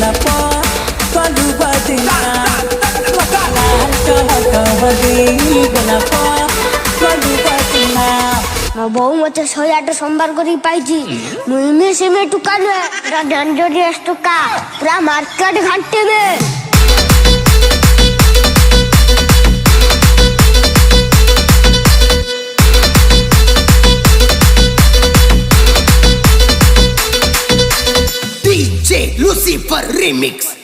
kenapa selalu berdengar lahan kehadi kenapa selalu berdengar ମୋ ବୋଉ ମତେ 108 ସମ୍ବାର କରି ପାଇଛି ମୁଇଁ ସେମେ ଟୁକା ନୁହେଁ ପୁରା ଡେଞ୍ଜରିୟସ୍ ଟୁକା ପୁରା ମାର୍କେଟ ଘାଣ୍ଟିବେ DJ Lucifer Remix